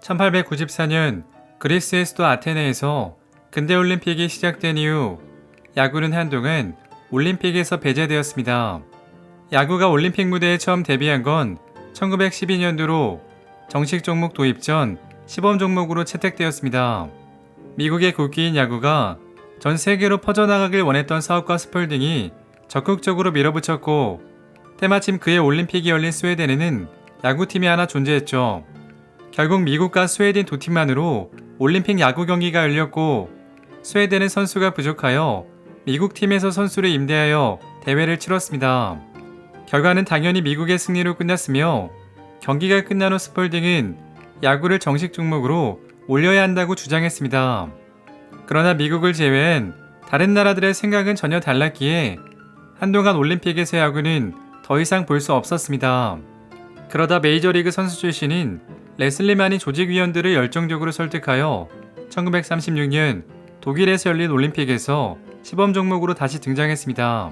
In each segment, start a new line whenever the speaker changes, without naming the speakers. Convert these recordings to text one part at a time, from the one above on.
1894년 그리스의 수도 아테네에서 근대올림픽이 시작된 이후 야구는 한동안 올림픽에서 배제되었습니다. 야구가 올림픽 무대에 처음 데뷔한 건 1912년도로 정식 종목 도입 전 시범 종목으로 채택되었습니다. 미국의 국기인 야구가 전 세계로 퍼져나가길 원했던 사업가 스펄딩이 적극적으로 밀어붙였고, 때마침 그해 올림픽이 열린 스웨덴에는 야구팀이 하나 존재했죠. 결국 미국과 스웨덴 두 팀만으로 올림픽 야구 경기가 열렸고, 스웨덴은 선수가 부족하여 미국 팀에서 선수를 임대하여 대회를 치렀습니다. 결과는 당연히 미국의 승리로 끝났으며, 경기가 끝난 후 스펄딩은 야구를 정식 종목으로 올려야 한다고 주장했습니다. 그러나 미국을 제외한 다른 나라들의 생각은 전혀 달랐기에 한동안 올림픽에서 야구는 더 이상 볼 수 없었습니다. 그러다 메이저리그 선수 출신인 레슬리만이 조직위원들을 열정적으로 설득하여 1936년 독일에서 열린 올림픽에서 시범 종목으로 다시 등장했습니다.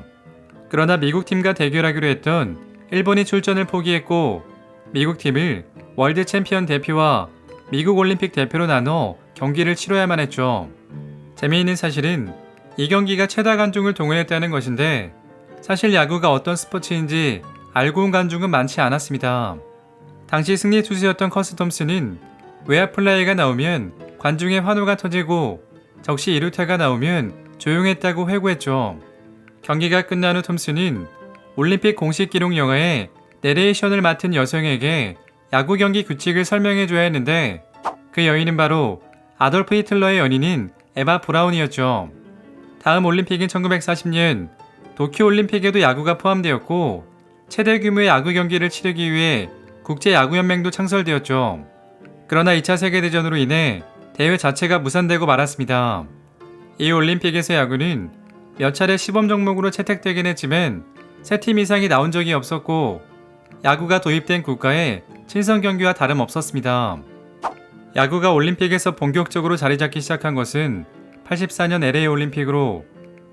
그러나 미국 팀과 대결하기로 했던 일본이 출전을 포기했고, 미국 팀을 월드 챔피언 대표와 미국 올림픽 대표로 나눠 경기를 치러야만 했죠. 재미있는 사실은 이 경기가 최다 관중을 동원했다는 것인데, 사실 야구가 어떤 스포츠인지 알고 온 관중은 많지 않았습니다. 당시 승리 투수였던 커스 톰슨은 외야 플라이가 나오면 관중의 환호가 터지고 적시 2루타가 나오면 조용했다고 회고했죠. 경기가 끝난 후 톰슨은 올림픽 공식 기록 영화에 내레이션을 맡은 여성에게 야구 경기 규칙을 설명해줘야 했는데, 그 여인은 바로 아돌프 히틀러의 연인인 에바 브라운이었죠. 다음 올림픽인 1940년 도쿄올림픽에도 야구가 포함되었고, 최대 규모의 야구 경기를 치르기 위해 국제야구연맹도 창설되었죠. 그러나 2차 세계대전으로 인해 대회 자체가 무산되고 말았습니다. 이 올림픽에서 야구는 몇 차례 시범 종목으로 채택되긴 했지만 3팀 이상이 나온 적이 없었고, 야구가 도입된 국가의 친선 경기와 다름없었습니다. 야구가 올림픽에서 본격적으로 자리 잡기 시작한 것은 84년 LA 올림픽으로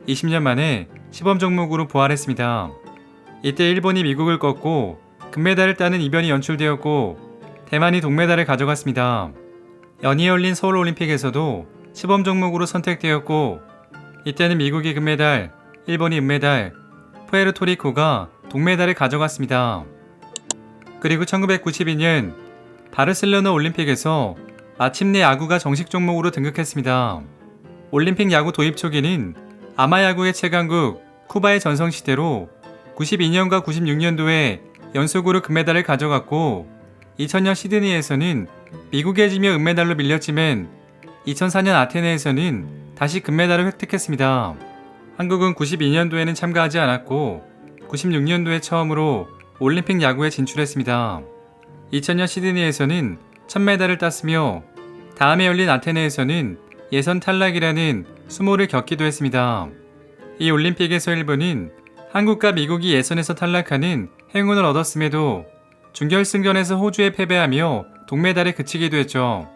20년 만에 시범 종목으로 부활했습니다. 이때 일본이 미국을 꺾고 금메달을 따는 이변이 연출되었고, 대만이 동메달을 가져갔습니다. 연이어 열린 서울 올림픽에서도 시범 종목으로 선택되었고, 이때는 미국이 금메달, 일본이 은메달, 푸에르토리코가 동메달을 가져갔습니다. 그리고 1992년 바르셀로나 올림픽에서 마침내 야구가 정식 종목으로 등극했습니다. 올림픽 야구 도입 초기는 아마야구의 최강국 쿠바의 전성시대로 92년과 96년도에 연속으로 금메달을 가져갔고, 2000년 시드니에서는 미국에 지며 은메달로 밀렸지만 2004년 아테네에서는 다시 금메달을 획득했습니다. 한국은 92년도에는 참가하지 않았고 96년도에 처음으로 올림픽 야구에 진출했습니다. 2000년 시드니에서는 첫 메달을 땄으며 다음에 열린 아테네에서는 예선 탈락이라는 수모를 겪기도 했습니다. 이 올림픽에서 일본은 한국과 미국이 예선에서 탈락하는 행운을 얻었음에도 준결승전에서 호주에 패배하며 동메달에 그치기도 했죠.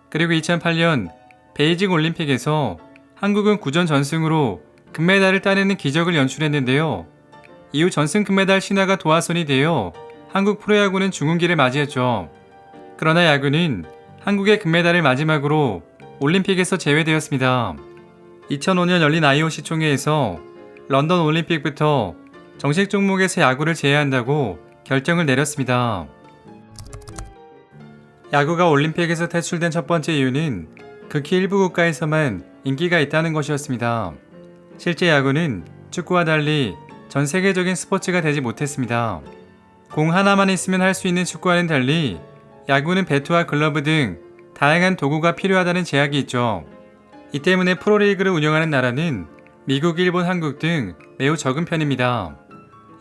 그리고 2008년 베이징 올림픽에서 한국은 9전 전승으로 금메달을 따내는 기적을 연출했는데요. 이후 전승 금메달 신화가 도화선이 되어 한국 프로야구는 중흥기를 맞이했죠. 그러나 야구는 한국의 금메달을 마지막으로 올림픽에서 제외되었습니다. 2005년 열린 IOC 총회에서 런던 올림픽부터 정식 종목에서 야구를 제외한다고 결정을 내렸습니다. 야구가 올림픽에서 퇴출된 첫 번째 이유는 극히 일부 국가에서만 인기가 있다는 것이었습니다. 실제 야구는 축구와 달리 전 세계적인 스포츠가 되지 못했습니다. 공 하나만 있으면 할 수 있는 축구와는 달리 야구는 배트와 글러브 등 다양한 도구가 필요하다는 제약이 있죠. 이 때문에 프로리그를 운영하는 나라는 미국, 일본, 한국 등 매우 적은 편입니다.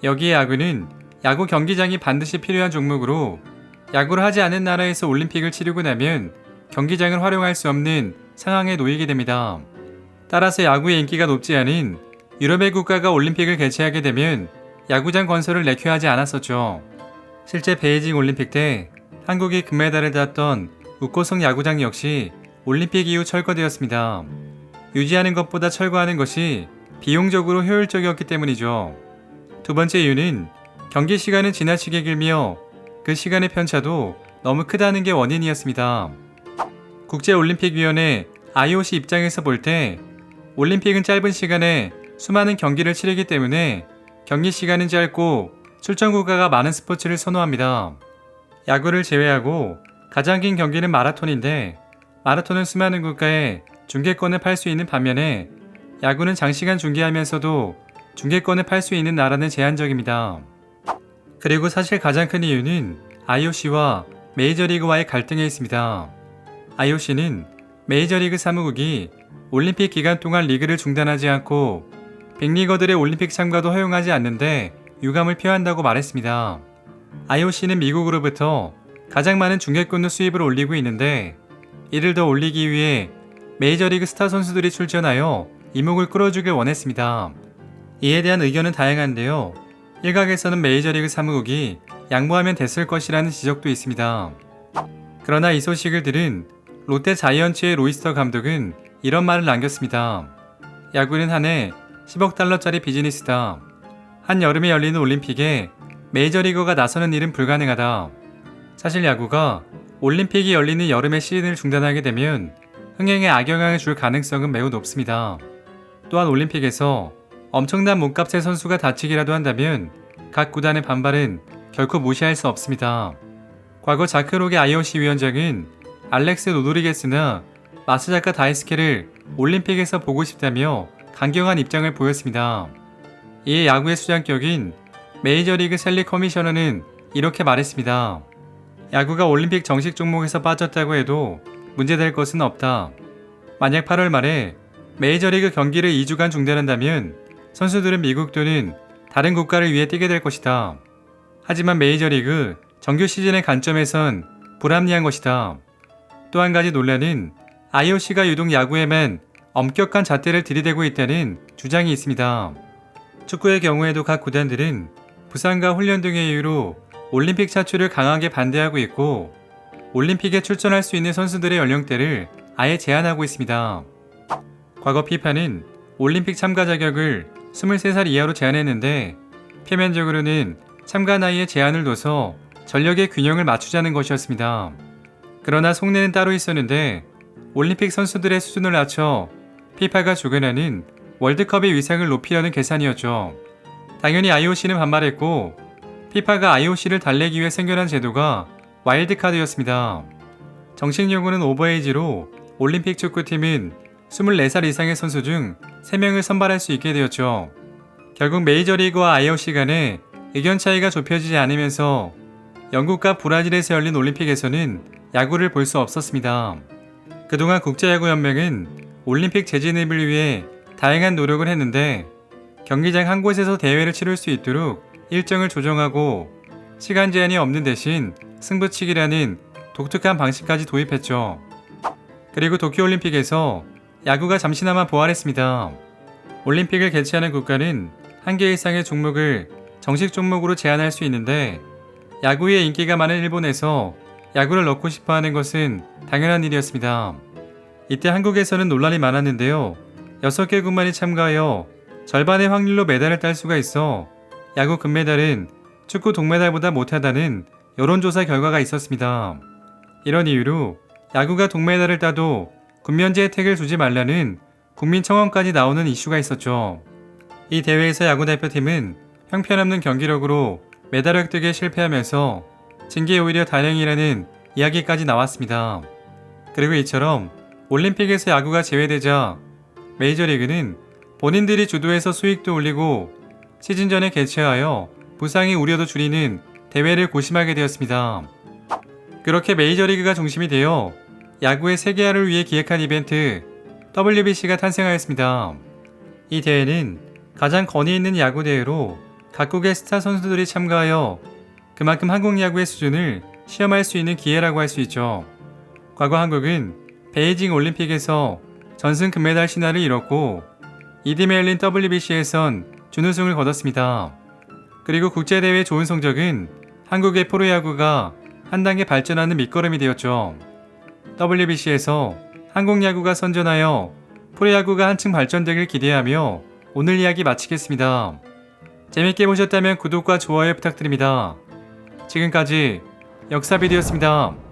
여기에 야구는 야구 경기장이 반드시 필요한 종목으로, 야구를 하지 않은 나라에서 올림픽을 치르고 나면 경기장을 활용할 수 없는 상황에 놓이게 됩니다. 따라서 야구의 인기가 높지 않은 유럽의 국가가 올림픽을 개최하게 되면 야구장 건설을 내켜하지 않았었죠. 실제 베이징 올림픽 때 한국이 금메달을 땄던 욱고성 야구장 역시 올림픽 이후 철거되었습니다. 유지하는 것보다 철거하는 것이 비용적으로 효율적이었기 때문이죠. 두 번째 이유는 경기 시간은 지나치게 길며 그 시간의 편차도 너무 크다는 게 원인이었습니다. 국제올림픽위원회 IOC 입장에서 볼 때 올림픽은 짧은 시간에 수많은 경기를 치르기 때문에 경기 시간은 짧고 출전 국가가 많은 스포츠를 선호합니다. 야구를 제외하고 가장 긴 경기는 마라톤인데 마라톤은 수많은 국가에 중계권을 팔 수 있는 반면에 야구는 장시간 중계하면서도 중계권을 팔 수 있는 나라는 제한적입니다. 그리고 사실 가장 큰 이유는 IOC와 메이저리그와의 갈등에 있습니다. IOC는 메이저리그 사무국이 올림픽 기간 동안 리그를 중단하지 않고 빅리거들의 올림픽 참가도 허용하지 않는데 유감을 표한다고 말했습니다. IOC는 미국으로부터 가장 많은 중계권의 수입을 올리고 있는데 이를 더 올리기 위해 메이저리그 스타 선수들이 출전하여 이목을 끌어주길 원했습니다. 이에 대한 의견은 다양한데요. 일각에서는 메이저리그 사무국이 양보하면 됐을 것이라는 지적도 있습니다. 그러나 이 소식을 들은 롯데 자이언츠의 로이스터 감독은 이런 말을 남겼습니다. 야구는 한 해 10억 달러짜리 비즈니스다. 한 여름에 열리는 올림픽에 메이저리거가 나서는 일은 불가능하다. 사실 야구가 올림픽이 열리는 여름에 시즌을 중단하게 되면 흥행에 악영향을 줄 가능성은 매우 높습니다. 또한 올림픽에서 엄청난 몸값의 선수가 다치기라도 한다면 각 구단의 반발은 결코 무시할 수 없습니다. 과거 자크록의 IOC 위원장은 알렉스 로드리게스나 마스자카 다이스케를 올림픽에서 보고 싶다며 강경한 입장을 보였습니다. 이에 야구의 수장격인 메이저리그 셀리 커미셔너는 이렇게 말했습니다. 야구가 올림픽 정식 종목에서 빠졌다고 해도 문제될 것은 없다. 만약 8월 말에 메이저리그 경기를 2주간 중단한다면 선수들은 미국 또는 다른 국가를 위해 뛰게 될 것이다. 하지만 메이저리그 정규 시즌의 관점에선 불합리한 것이다. 또 한 가지 논란은 IOC가 유독 야구에만 엄격한 잣대를 들이대고 있다는 주장이 있습니다. 축구의 경우에도 각 구단들은 부상과 훈련 등의 이유로 올림픽 차출을 강하게 반대하고 있고 올림픽에 출전할 수 있는 선수들의 연령대를 아예 제한하고 있습니다. 과거 FIFA는 올림픽 참가 자격을 23살 이하로 제한했는데 표면적으로는 참가 나이에 제한을 둬서 전력의 균형을 맞추자는 것이었습니다. 그러나 속내는 따로 있었는데 올림픽 선수들의 수준을 낮춰 FIFA가 주관하는 월드컵의 위상을 높이려는 계산이었죠. 당연히 IOC는 반발했고 FIFA가 IOC를 달래기 위해 생겨난 제도가 와일드카드였습니다. 정식 용어는 오버에이지로 올림픽 축구팀은 24살 이상의 선수 중 3명을 선발할 수 있게 되었죠. 결국 메이저리그와 IOC 간에 의견 차이가 좁혀지지 않으면서 영국과 브라질에서 열린 올림픽에서는 야구를 볼 수 없었습니다. 그동안 국제야구연맹은 올림픽 재진입을 위해 다양한 노력을 했는데 경기장 한 곳에서 대회를 치를 수 있도록 일정을 조정하고 시간 제한이 없는 대신 승부치기라는 독특한 방식까지 도입했죠. 그리고 도쿄올림픽에서 야구가 잠시나마 부활했습니다. 올림픽을 개최하는 국가는 한 개 이상의 종목을 정식 종목으로 제한할 수 있는데 야구에 인기가 많은 일본에서 야구를 넣고 싶어하는 것은 당연한 일이었습니다. 이때 한국에서는 논란이 많았는데요. 6개국만이 참가하여 절반의 확률로 메달을 딸 수가 있어 야구 금메달은 축구 동메달보다 못하다는 여론조사 결과가 있었습니다. 이런 이유로 야구가 동메달을 따도 군면제 혜택을 주지 말라는 국민청원까지 나오는 이슈가 있었죠. 이 대회에서 야구 대표팀은 형편없는 경기력으로 메달 획득에 실패하면서 징계에 오히려 다행이라는 이야기까지 나왔습니다. 그리고 이처럼 올림픽에서 야구가 제외되자 메이저리그는 본인들이 주도해서 수익도 올리고 시즌 전에 개최하여 부상의 우려도 줄이는 대회를 고심하게 되었습니다. 그렇게 메이저리그가 중심이 되어 야구의 세계화를 위해 기획한 이벤트 WBC가 탄생하였습니다. 이 대회는 가장 권위 있는 야구 대회로 각국의 스타 선수들이 참가하여 그만큼 한국 야구의 수준을 시험할 수 있는 기회라고 할 수 있죠. 과거 한국은 베이징 올림픽에서 전승 금메달 신화를 이뤘고 이듬해 열린 WBC에선 준우승을 거뒀습니다. 그리고 국제대회 좋은 성적은 한국의 프로야구가 한 단계 발전하는 밑거름이 되었죠. WBC에서 한국 야구가 선전하여 프로야구가 한층 발전되길 기대하며 오늘 이야기 마치겠습니다. 재밌게 보셨다면 구독과 좋아요 부탁드립니다. 지금까지 역사 비디오였습니다.